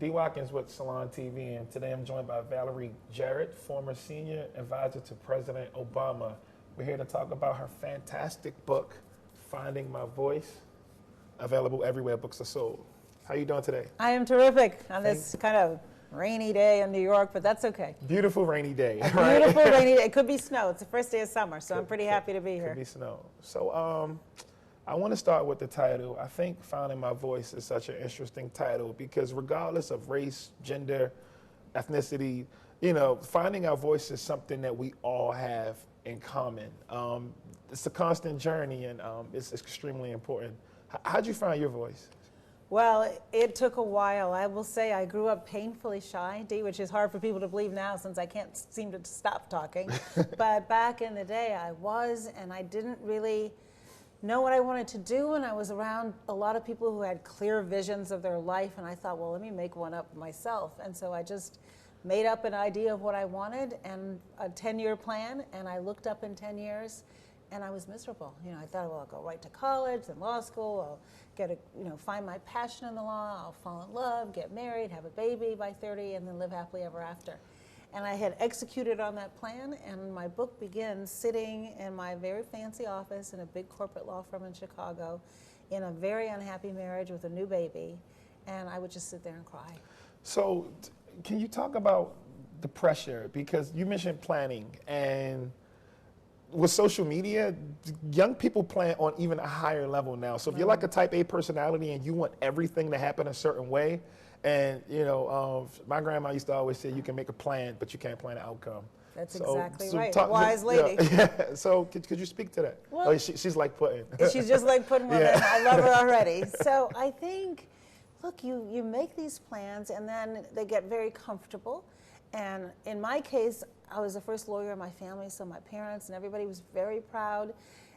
D. Watkins with Salon TV, and today I'm joined by Valerie Jarrett, former senior advisor to President Obama. We're here to talk about her fantastic book, Finding My Voice, available everywhere books are sold. How are you doing today? I am terrific on this kind of rainy day in New York, but that's okay. Beautiful rainy day. Right? Beautiful rainy day. It could be snow. It's the first day of summer, so I'm pretty happy to be here. Could be snow. So I want to start with the title. I think Finding My Voice is such an interesting title because regardless of race, gender, ethnicity, finding our voice is something that we all have in common. It's a constant journey, and it's extremely important. How'd you find your voice? Well, it took a while. I will say I grew up painfully shy, D, which is hard for people to believe now since I can't seem to stop talking. But back in the day, I was, and I didn't really know what I wanted to do, and I was around a lot of people who had clear visions of their life, and I thought, well, let me make one up myself. And so I just made up an idea of what I wanted and a 10-year plan, and I looked up in 10 years, and I was miserable. I thought, well, I'll go right to college, then law school, I'll find my passion in the law, I'll fall in love, get married, have a baby by 30, and then live happily ever after. And I had executed on that plan, and my book begins sitting in my very fancy office in a big corporate law firm in Chicago in a very unhappy marriage with a new baby, and I would just sit there and cry. So can you talk about the pressure? Because you mentioned planning, and with social media, young people plan on even a higher level now. So if you're like a type A personality and you want everything to happen a certain way, and my grandma used to always say you can make a plan, but you can't plan the outcome. That's exactly right. Wise lady. Yeah. So could you speak to that? Well, she's like pudding. She's just like pudding woman. Yeah. I love her already. So I think, look, you make these plans and then they get very comfortable. And in my case, I was the first lawyer in my family, so my parents and everybody was very proud.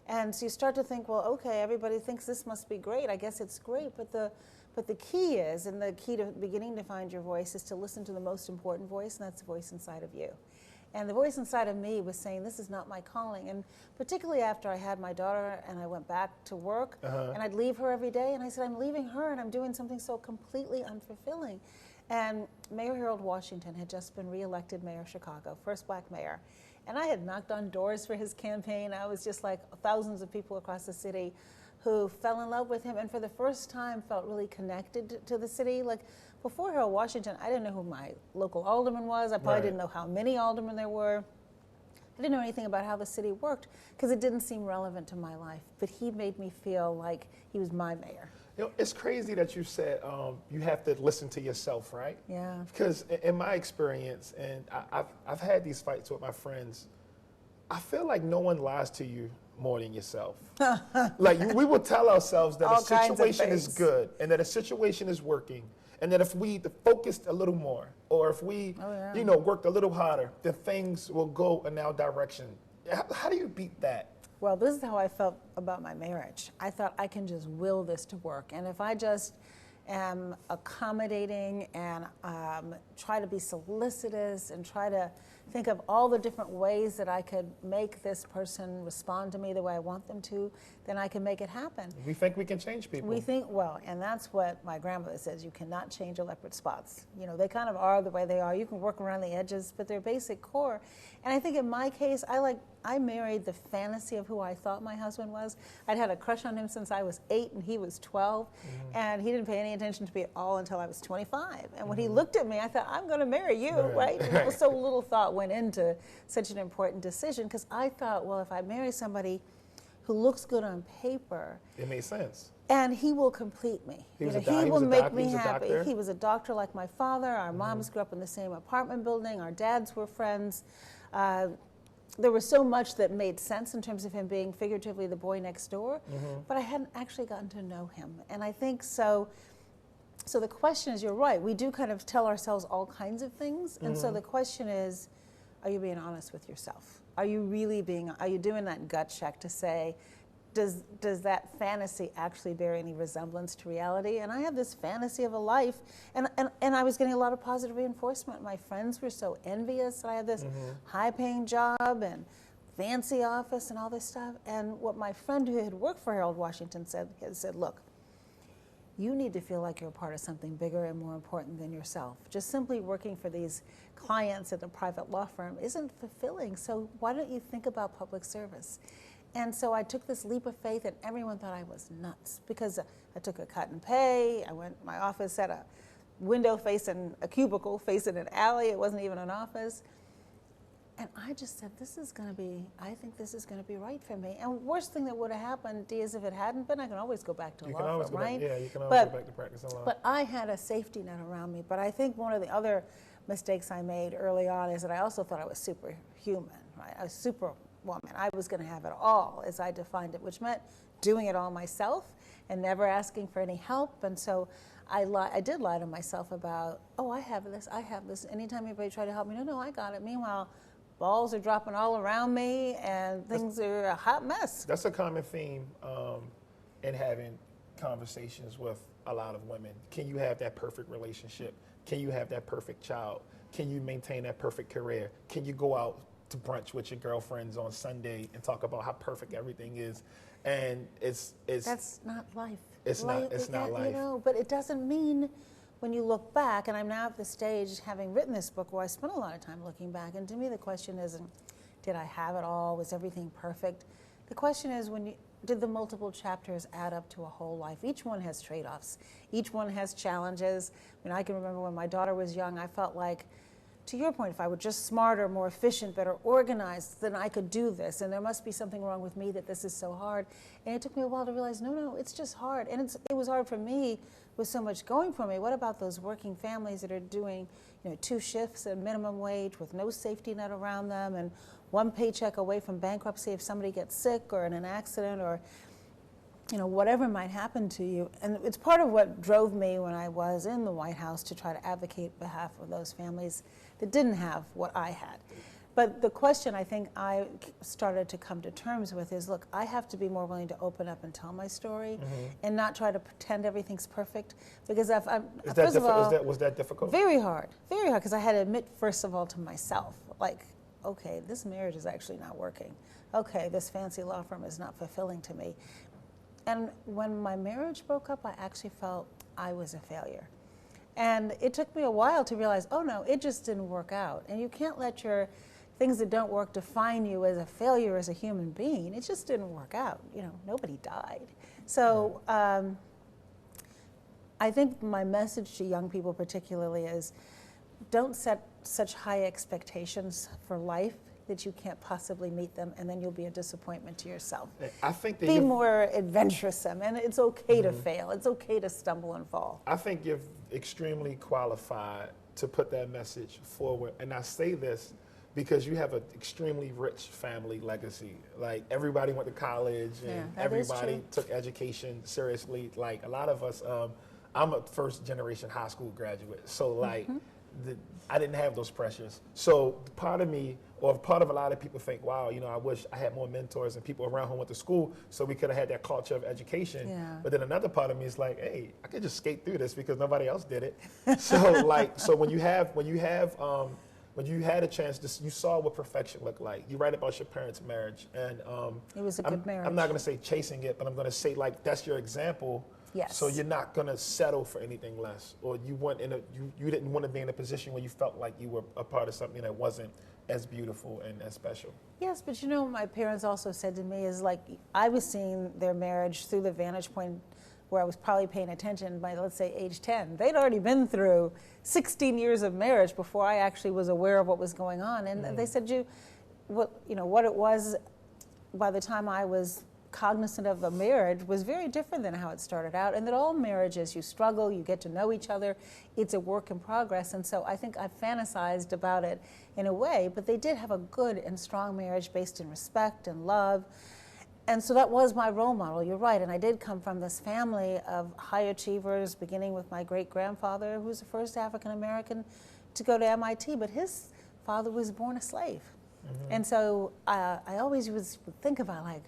And so you start to think, well, okay, everybody thinks this must be great. I guess it's great, but the key is, and the key to beginning to find your voice is to listen to the most important voice, and that's the voice inside of you. And the voice inside of me was saying, this is not my calling. And particularly after I had my daughter and I went back to work, and I'd leave her every day, and I said, I'm leaving her and I'm doing something so completely unfulfilling. And Mayor Harold Washington had just been reelected mayor of Chicago, first black mayor. And I had knocked on doors for his campaign. I was just like thousands of people across the city who fell in love with him and for the first time felt really connected to the city. Like before Harold Washington, I didn't know who my local alderman was. I probably didn't know how many aldermen there were. I didn't know anything about how the city worked because it didn't seem relevant to my life. But he made me feel like he was my mayor. It's crazy that you said you have to listen to yourself, right? Yeah. Because in my experience, and I've had these fights with my friends, I feel like no one lies to you more than yourself. We will tell ourselves that a situation is good and that a situation is working, and that if we focused a little more, or if we, worked a little harder, then things will go in our direction. How do you beat that? Well, this is how I felt about my marriage. I thought I can just will this to work. And if I just am accommodating and try to be solicitous and try to think of all the different ways that I could make this person respond to me the way I want them to, then I can make it happen. We think we can change people. We think, well, and that's what my grandmother says, you cannot change a leopard spots. They kind of are the way they are. You can work around the edges, but they're basic core. And I think in my case, I married the fantasy of who I thought my husband was. I'd had a crush on him since I was 8 and he was 12, and he didn't pay any attention to me at all until I was 25. And when he looked at me, I thought, I'm going to marry you, right? And so little thought went into such an important decision because I thought, well, if I marry somebody who looks good on paper, it made sense. And he will complete me. He will make me happy. He was a doctor like my father. Our moms grew up in the same apartment building. Our dads were friends. There was so much that made sense in terms of him being figuratively the boy next door, but I hadn't actually gotten to know him. And I think so the question is, you're right, we do kind of tell ourselves all kinds of things, and so the question is, are you being honest with yourself? Are you doing that gut check to say, does that fantasy actually bear any resemblance to reality? And I have this fantasy of a life, and I was getting a lot of positive reinforcement. My friends were so envious that I had this high-paying job and fancy office and all this stuff. And what my friend who had worked for Harold Washington said, look, you need to feel like you're a part of something bigger and more important than yourself. Just simply working for these clients at a private law firm isn't fulfilling. So why don't you think about public service? And so I took this leap of faith, and everyone thought I was nuts because I took a cut in pay. My office had a window facing a cubicle, facing an alley. It wasn't even an office. And I just said, I think this is going to be right for me. And worst thing that would have happened is if it hadn't been, I can always go back to a law firm, right? Yeah, you can always go back to practicing law. But I had a safety net around me. But I think one of the other mistakes I made early on is that I also thought I was superhuman, right? I was superwoman. I was going to have it all, as I defined it, which meant doing it all myself and never asking for any help. And so I did lie to myself about, I have this. Anytime anybody tried to help me, no, I got it. Meanwhile, balls are dropping all around me, and things are a hot mess. That's a common theme in having conversations with a lot of women. Can you have that perfect relationship? Can you have that perfect child? Can you maintain that perfect career? Can you go out to brunch with your girlfriends on Sunday and talk about how perfect everything is? And that's not life. It's not life. You know, but it doesn't mean, when you look back, and I'm now at the stage, having written this book, where I spent a lot of time looking back, and to me the question isn't, did I have it all? Was everything perfect? The question is, did the multiple chapters add up to a whole life? Each one has trade-offs. Each one has challenges. I mean, I can remember when my daughter was young, I felt like, to your point, if I were just smarter, more efficient, better organized, then I could do this. And there must be something wrong with me that this is so hard. And it took me a while to realize, no, it's just hard. And it was hard for me with so much going for me. What about those working families that are doing 2 shifts at minimum wage with no safety net around them and 1 paycheck away from bankruptcy if somebody gets sick or in an accident or whatever might happen to you? And it's part of what drove me when I was in the White House to try to advocate on behalf of those families that didn't have what I had. But the question I think I started to come to terms with is, look, I have to be more willing to open up and tell my story and not try to pretend everything's perfect. Because was that difficult? Very hard, because I had to admit, first of all, to myself, like, okay, this marriage is actually not working. Okay, this fancy law firm is not fulfilling to me. And when my marriage broke up, I actually felt I was a failure. And it took me a while to realize, oh no, it just didn't work out. And you can't let your things that don't work define you as a failure as a human being. It just didn't work out. Nobody died. So I think my message to young people particularly is, don't set such high expectations for life that you can't possibly meet them, and then you'll be a disappointment to yourself. I think that be more adventuresome, and it's okay to fail. It's okay to stumble and fall. I think you're extremely qualified to put that message forward. And I say this because you have an extremely rich family legacy. Like, everybody went to college, and everybody took education seriously. Like, a lot of us, I'm a first generation high school graduate, so like, I didn't have those pressures. So part of me, or part of a lot of people think, wow, I wish I had more mentors and people around who went to school so we could have had that culture of education. Yeah. But then another part of me is like, hey, I could just skate through this because nobody else did it. So when you had a chance, you saw what perfection looked like. You write about your parents' marriage, and it was a good marriage. I'm not going to say chasing it, but I'm going to say, like, that's your example. Yes. So you're not going to settle for anything less, or you didn't want to be in a position where you felt like you were a part of something that wasn't as beautiful and as special. Yes, but what my parents also said to me is, like, I was seeing their marriage through the vantage point where I was probably paying attention by, let's say, age 10. They'd already been through 16 years of marriage before I actually was aware of what was going on. And they said, what it was by the time I was cognizant of the marriage was very different than how it started out, and that all marriages, you struggle, you get to know each other, it's a work in progress. And so I think I fantasized about it in a way, but they did have a good and strong marriage based in respect and love. And so that was my role model, you're right. And I did come from this family of high achievers, beginning with my great-grandfather, who was the first African-American to go to MIT, but his father was born a slave. And so I always would think about, like,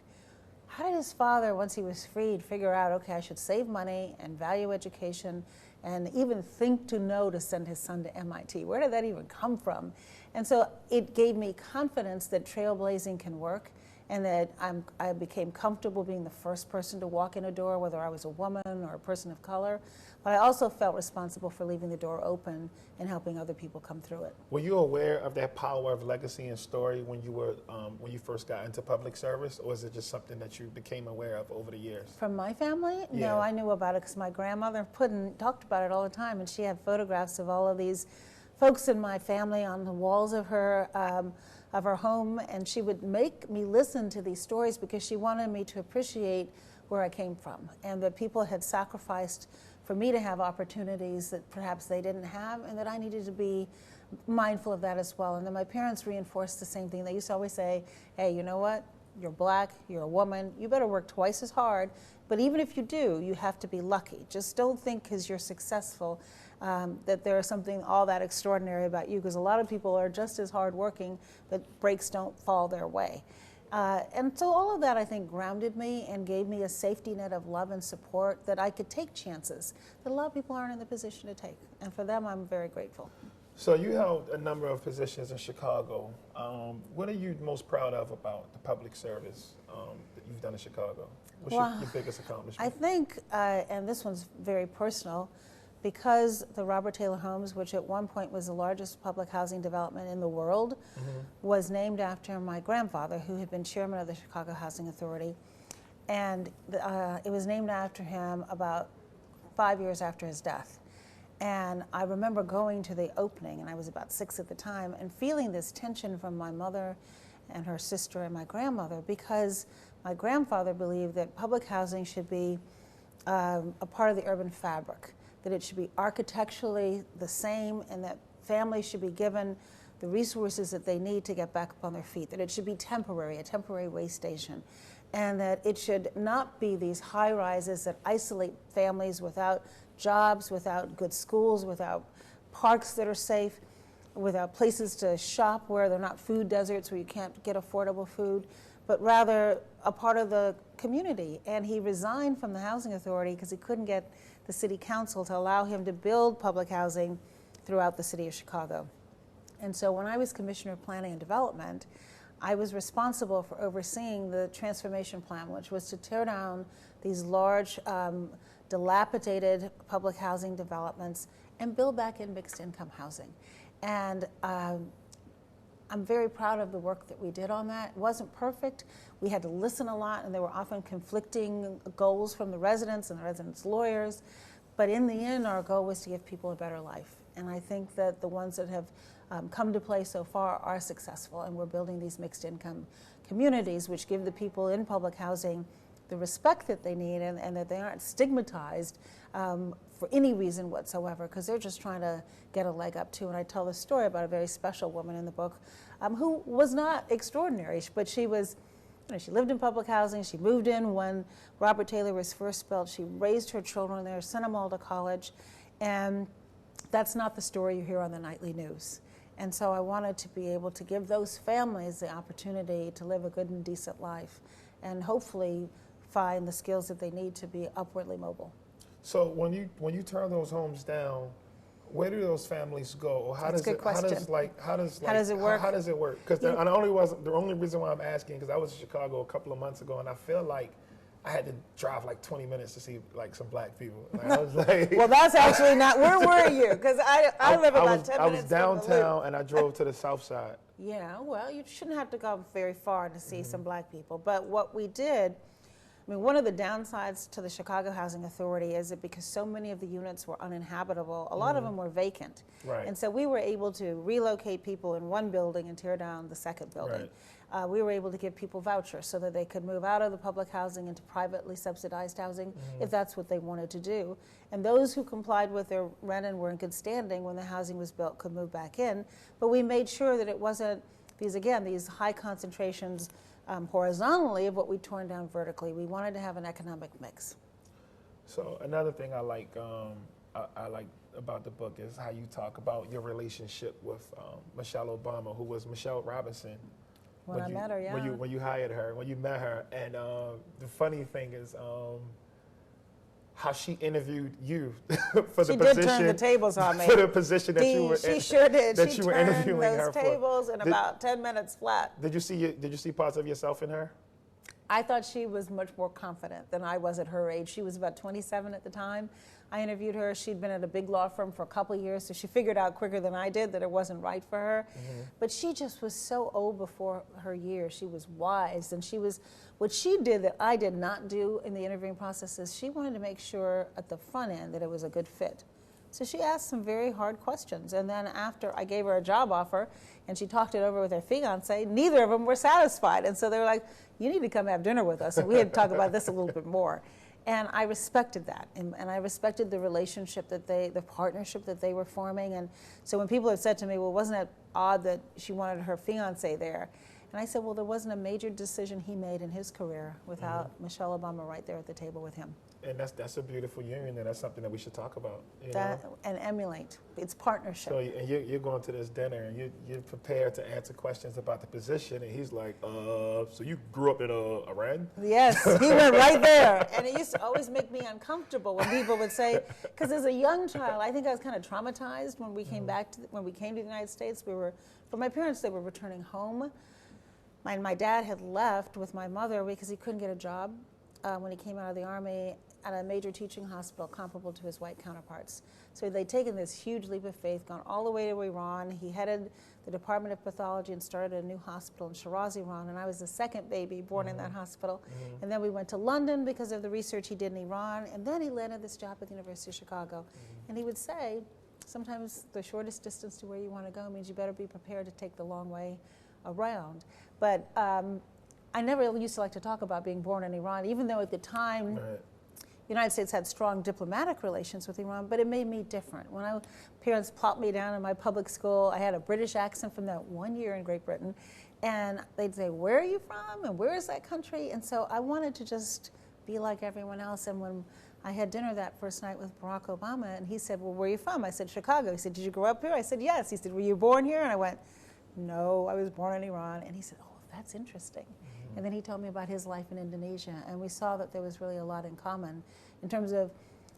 how did his father, once he was freed, figure out, okay, I should save money and value education and even think to send his son to MIT? Where did that even come from? And so it gave me confidence that trailblazing can work and that I became comfortable being the first person to walk in a door, whether I was a woman or a person of color. But I also felt responsible for leaving the door open and helping other people come through it. Were you aware of that power of legacy and story when you first got into public service, or is it just something that you became aware of over the years? From my family? Yeah. No, I knew about it because my grandmother talked about it all the time, and she had photographs of all of these folks in my family on the walls of her home, and she would make me listen to these stories because she wanted me to appreciate where I came from and that people had sacrificed for me to have opportunities that perhaps they didn't have, and that I needed to be mindful of that as well. And then my parents reinforced the same thing. They used to always say, hey, you know what? You're black, you're a woman, you better work twice as hard, but even if you do, you have to be lucky. Just don't think because you're successful that there is something all that extraordinary about you, because a lot of people are just as hardworking, but breaks don't fall their way. And so all of that, I think, grounded me and gave me a safety net of love and support that I could take chances that a lot of people aren't in the position to take. And for them, I'm very grateful. So you held a number of positions in Chicago. What are you most proud of about the public service that you've done in Chicago? What's your biggest accomplishment? I think, and this one's very personal, because the Robert Taylor Homes, which at one point was the largest public housing development in the world, was named after my grandfather, who had been chairman of the Chicago Housing Authority. And it was named after him about 5 years after his death. And I remember going to the opening, and I was about 6 at the time, and feeling this tension from my mother and her sister and my grandmother, because my grandfather believed that public housing should be a part of the urban fabric, that it should be architecturally the same, and that families should be given the resources that they need to get back up on their feet, that it should be temporary, a temporary way station, and that it should not be these high rises that isolate families without jobs, without good schools, without parks that are safe, without places to shop where they're not food deserts where you can't get affordable food, but rather a part of the community. And he resigned from the Housing Authority because he couldn't get the city council to allow him to build public housing throughout the city of Chicago. And so when I was Commissioner of Planning and Development, I was responsible for overseeing the transformation plan, which was to tear down these large, dilapidated public housing developments and build back in mixed income housing. And I'm very proud of the work that we did on that. It wasn't perfect. We had to listen a lot, and there were often conflicting goals from the residents and the residents' lawyers. But in the end, our goal was to give people a better life. And I think that the ones that have come to play so far are successful, and we're building these mixed income communities which give the people in public housing the respect that they need, and that they aren't stigmatized for any reason whatsoever, because they're just trying to get a leg up too. And I tell the story about a very special woman in the book who was not extraordinary, but she was, she lived in public housing. She moved in when Robert Taylor was first built. She raised her children there, sent them all to college, and that's not the story you hear on the nightly news. And so I wanted to be able to give those families the opportunity to live a good and decent life, and hopefully find the skills that they need to be upwardly mobile. So when you turn those homes down, where do those families go? Or how does it work? How does it work? Because the only reason why I'm asking, because I was in Chicago a couple of months ago, and I feel like I had to drive like 20 minutes to see like some black people. Like, I was like, well, that's actually not. Where were you? Because I live about 10 minutes. I was downtown, and I drove to the south side. Yeah, well, you shouldn't have to go very far to see some black people. But what we did, one of the downsides to the Chicago Housing Authority is that because so many of the units were uninhabitable, a lot of them were vacant. Right. And so we were able to relocate people in one building and tear down the second building. Right. We were able to give people vouchers so that they could move out of the public housing into privately subsidized housing if that's what they wanted to do. And those who complied with their rent and were in good standing when the housing was built could move back in. But we made sure that it wasn't these high concentrations horizontally of what we torn down vertically. We wanted to have an economic mix. So another thing I like about the book is how you talk about your relationship with Michelle Obama, who was Michelle Robinson. When I met her, yeah. When you hired her, when you met her. And the funny thing is, how she interviewed you for the she position. She did turn the tables on me. For the position that you were She sure did. That she you were turned interviewing those her tables for. in about 10 minutes flat. Did you see parts of yourself in her? I thought she was much more confident than I was at her age. She was about 27 at the time. I interviewed her. She'd been at a big law firm for a couple of years, so she figured out quicker than I did that it wasn't right for her. Mm-hmm. But she just was so old before her years. She was wise, and what she did that I did not do in the interviewing process is she wanted to make sure at the front end that it was a good fit. So she asked some very hard questions, and then after I gave her a job offer and she talked it over with her fiance, neither of them were satisfied, and so they were like, you need to come have dinner with us, and we had to talk about this a little bit more. And I respected that, and I respected the relationship the partnership that they were forming. And so when people had said to me, well, wasn't it odd that she wanted her fiance there? And I said, well, there wasn't a major decision he made in his career without Michelle Obama right there at the table with him. And that's a beautiful union, and that's something that we should talk about. And emulate. It's partnership. So and you're going to this dinner, and you're prepared to answer questions about the position, and he's like, so you grew up in Iran? Yes, he went right there. And it used to always make me uncomfortable when people would say, because as a young child, I think I was kind of traumatized when we came when we came to the United States. For my parents, they were returning home. My dad had left with my mother because he couldn't get a job when he came out of the Army at a major teaching hospital comparable to his white counterparts. So they'd taken this huge leap of faith, gone all the way to Iran. He headed the Department of Pathology and started a new hospital in Shiraz, Iran, and I was the second baby born in that hospital. And then we went to London because of the research he did in Iran, and then he landed this job at the University of Chicago. And he would say, sometimes the shortest distance to where you want to go means you better be prepared to take the long way around. But I never used to like to talk about being born in Iran, even though at the time the United States had strong diplomatic relations with Iran, but it made me different. When parents plopped me down in my public school, I had a British accent from that 1 year in Great Britain, and they'd say, where are you from, and where is that country? And so I wanted to just be like everyone else. And when I had dinner that first night with Barack Obama, and he said, well, where are you from? I said, Chicago. He said, did you grow up here? I said, yes. He said, were you born here? And I went, no, I was born in Iran. And he said, oh, that's interesting. And then he told me about his life in Indonesia, and we saw that there was really a lot in common in terms of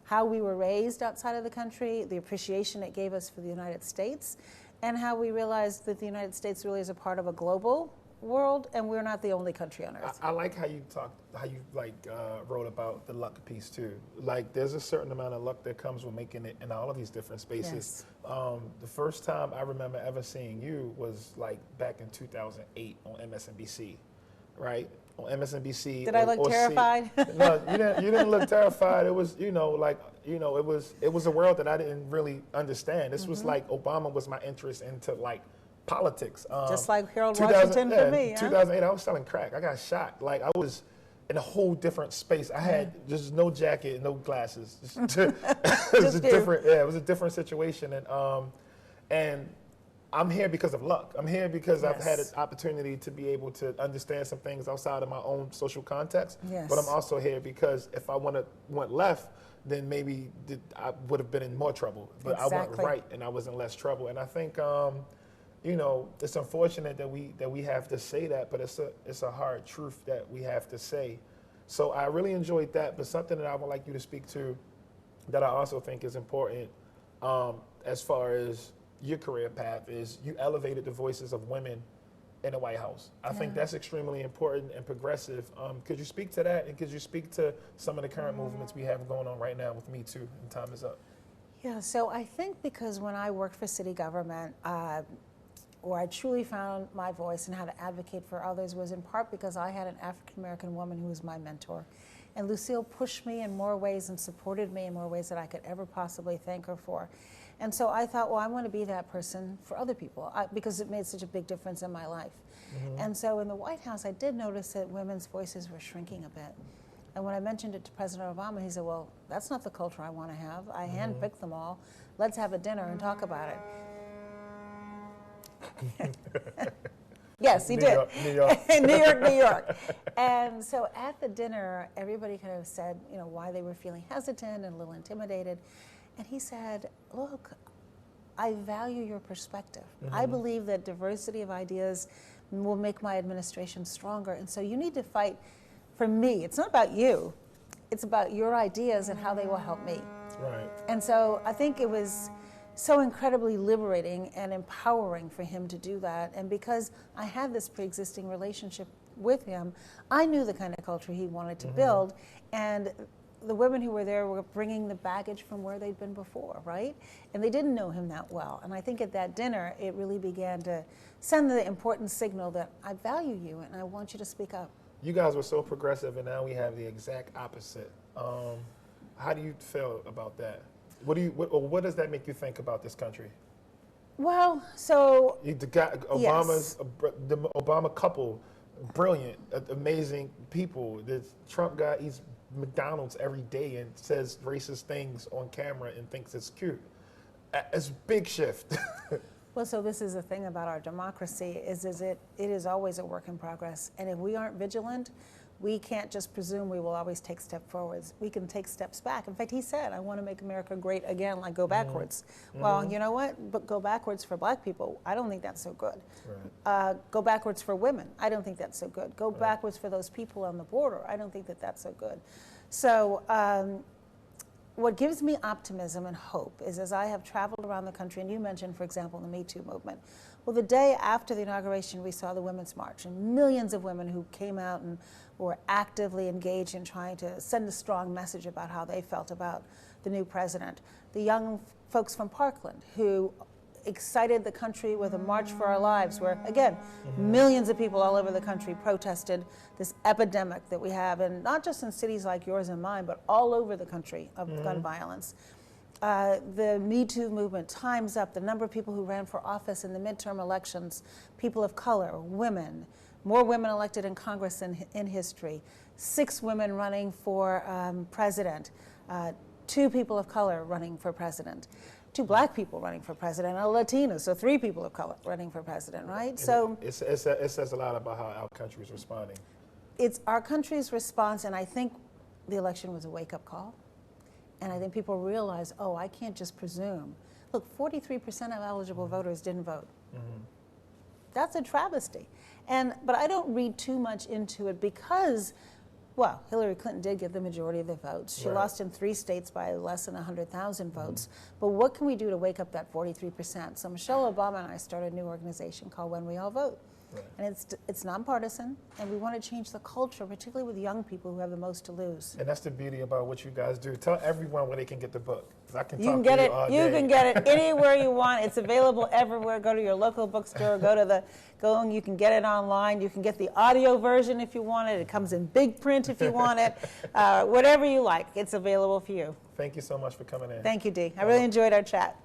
how we were raised outside of the country, the appreciation it gave us for the United States, and how we realized that the United States really is a part of a global world, and we're not the only country on earth. I like how you wrote about the luck piece too. Like, there's a certain amount of luck that comes with making it in all of these different spaces. Yes. The first time I remember ever seeing you was like back in 2008 on MSNBC. Right? On MSNBC. Did I look terrified? No, you didn't look terrified. It was, it was a world that I didn't really understand. This was like Obama was my interest into like politics. Just like Harold Washington for me. 2008, I was selling crack. I got shot. Like, I was in a whole different space. I had just no jacket, no glasses. It was a different situation. And I'm here because of luck. I'm here because I've had an opportunity to be able to understand some things outside of my own social context. Yes. But I'm also here because if I went left, then maybe I would have been in more trouble. But I went right, and I was in less trouble. And I think, it's unfortunate that we have to say that, but it's a hard truth that we have to say. So I really enjoyed that. But something that I would like you to speak to that I also think is important as far as your career path is you elevated the voices of women in the White House. I think that's extremely important and progressive. Could you speak to that, and could you speak to some of the current movements we have going on right now with Me Too, and time is up? Yeah, so I think because when I worked for city government, where I truly found my voice and how to advocate for others was in part because I had an African-American woman who was my mentor. And Lucille pushed me in more ways and supported me in more ways that I could ever possibly thank her for. And so I thought, well, I want to be that person for other people because it made such a big difference in my life. And so in the White House, I did notice that women's voices were shrinking a bit. And when I mentioned it to President Obama, he said, well, that's not the culture I want to have. I handpicked them all. Let's have a dinner and talk about it. Yes, he did. New York. New York. And so at the dinner, everybody kind of said, why they were feeling hesitant and a little intimidated. And he said, look, I value your perspective. I believe that diversity of ideas will make my administration stronger. And so you need to fight for me. It's not about you. it's about your ideas and how they will help me. Right. And so I think it was so incredibly liberating and empowering for him to do that. And because I had this pre-existing relationship with him, I knew the kind of culture he wanted to build. And the women who were there were bringing the baggage from where they'd been before, right? And they didn't know him that well. And I think at that dinner, it really began to send the important signal that I value you and I want you to speak up. You guys were so progressive, and now we have the exact opposite. How do you feel about that? What does that make you think about this country? Well, so The Obama couple, brilliant, amazing people. The Trump guy eats McDonald's every day and says racist things on camera and thinks it's cute. It's a big shift. Well, so this is the thing about our democracy is it is always a work in progress. And if we aren't vigilant, we can't just presume we will always take steps forwards. We can take steps back. In fact, he said, I want to make America great again, like go backwards. Well, you know what? But go backwards for black people, I don't think that's so good. Right. Go backwards for women, I don't think that's so good. Go backwards for those people on the border, I don't think that that's so good. So what gives me optimism and hope is as I have traveled around the country, and you mentioned, for example, the Me Too movement. Well, the day after the inauguration, we saw the Women's March, and millions of women who came out and were actively engaged in trying to send a strong message about how they felt about the new president. The young folks from Parkland who excited the country with a March for Our Lives, where, again, millions of people all over the country protested this epidemic that we have, and not just in cities like yours and mine, but all over the country of gun violence. The Me Too movement, Time's Up, the number of people who ran for office in the midterm elections, people of color, women, more women elected in Congress in history, 6 women running for president, 2 people of color running for president, 2 black people running for president, and a Latina, so 3 people of color running for president, right? And so it says a lot about how our country is responding. It's our country's response, and I think the election was a wake-up call. And I think people realize, oh, I can't just presume. Look, 43% of eligible voters didn't vote. That's a travesty. But I don't read too much into it because, well, Hillary Clinton did get the majority of the votes. She lost in 3 states by less than 100,000 votes. But what can we do to wake up that 43%? So Michelle Obama and I started a new organization called When We All Vote. And it's nonpartisan, and we want to change the culture, particularly with young people who have the most to lose. And that's the beauty about what you guys do. Tell everyone where they can get the book. I can you can get it. You can get it anywhere you want. It's available everywhere. Go to your local bookstore. Go and you can get it online. You can get the audio version if you want it. It comes in big print if you want it. Whatever you like, it's available for you. Thank you so much for coming in. Thank you, Dee. I really enjoyed our chat.